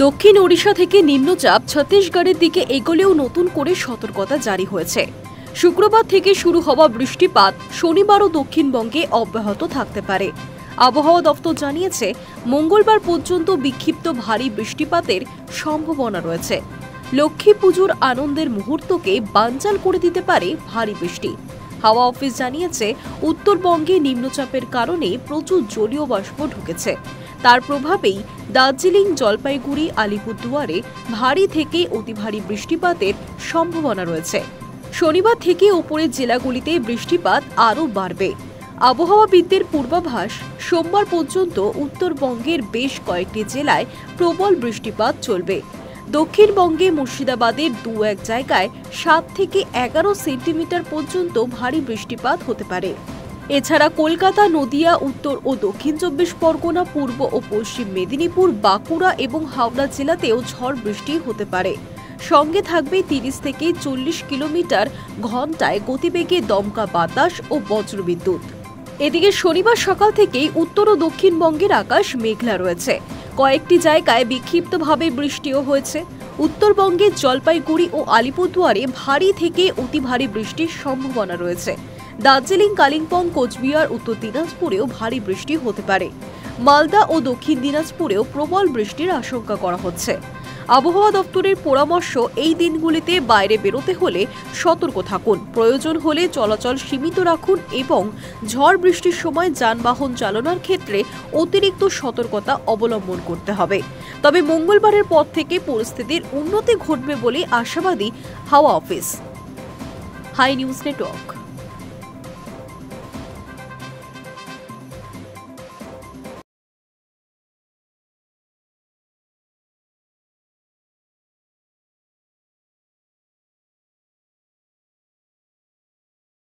দক্ষিণ ওড়িশা থেকে নিম্নচাপ ছত্তিশগড়ের দিকে এগোলেও নতুন করে সতর্কতা জারি হয়েছে। শুক্রবার থেকে শুরু হওয়া বৃষ্টিপাত শনিবারও দক্ষিণবঙ্গে অব্যাহত থাকতে পারে। আবহাওয়া দপ্তর জানিয়েছে, মঙ্গলবার পর্যন্ত বিক্ষিপ্ত ভারী বৃষ্টিপাতের সম্ভাবনা রয়েছে। লক্ষ্মী পুজোর আনন্দের মুহূর্তকে বানচাল করে দিতে পারে ভারী বৃষ্টি। হাওয়া অফিস জানিয়েছে, উত্তরবঙ্গে নিম্নচাপের কারণে প্রচুর জলীয় বাষ্প ঢুকেছে। তার প্রভাবেই দার্জিলিং, জলপাইগুড়ি, আলিপুরদুয়ারে ভারী থেকে অতি ভারী বৃষ্টিপাতের সম্ভাবনা রয়েছে। শনিবার থেকে ওপরের জেলাগুলিতে বৃষ্টিপাত আরও বাড়বে। আবহাওয়াবিদদের পূর্বাভাস, সোমবার পর্যন্ত উত্তরবঙ্গের বেশ কয়েকটি জেলায় প্রবল বৃষ্টিপাত চলবে। দক্ষিণবঙ্গে মুর্শিদাবাদের দু-এক জায়গায় 7 থেকে 11 সেন্টিমিটার পর্যন্ত ভারী বৃষ্টিপাত হতে পারে। এছাড়া কলকাতা, নদিয়া, উত্তর ও দক্ষিণ 24 পরগনা, পূর্ব ও পশ্চিম মেদিনীপুর, বাঁকুড়া এবং হাওড়া জেলাতেও ঝড় বৃষ্টি হতে পারে। সঙ্গে থাকবে 30 থেকে 40 কিলোমিটার ঘণ্টায় গতিবেগে দমকা বাতাস ও বজ্রবিদ্যুৎ। এদিকে শনিবার সকাল থেকেই উত্তর ও দক্ষিণবঙ্গের আকাশ মেঘলা রয়েছে। কয়েকটি জায়গায় বিক্ষিপ্তভাবে বৃষ্টিও হয়েছে। উত্তরবঙ্গের জলপাইগুড়ি ও আলিপুরদুয়ারে ভারী থেকে অতি ভারী বৃষ্টির সম্ভাবনা রয়েছে। দার্জিলিং, কালিম্পং, কোচবিহার, উত্তর দিনাজপুরেও ভারী বৃষ্টি হতে পারে। মালদা ও দক্ষিণ দিনাজপুরেও প্রবল বৃষ্টির আশঙ্কা করা হচ্ছে। আবহাওয়া দপ্তরের পরামর্শ, এই দিনগুলিতে বাইরে বেরোতে হলে সতর্ক থাকুন, প্রয়োজন হলে চলাচল সীমিত রাখুন এবং ঝড় বৃষ্টির সময় যানবাহন চালানোর ক্ষেত্রে অতিরিক্ত সতর্কতা অবলম্বন করতে হবে। তবে মঙ্গলবারের পর থেকে পরিস্থিতির উন্নতি ঘটবে বলে আশাবাদী হাওয়া অফিস। High news network.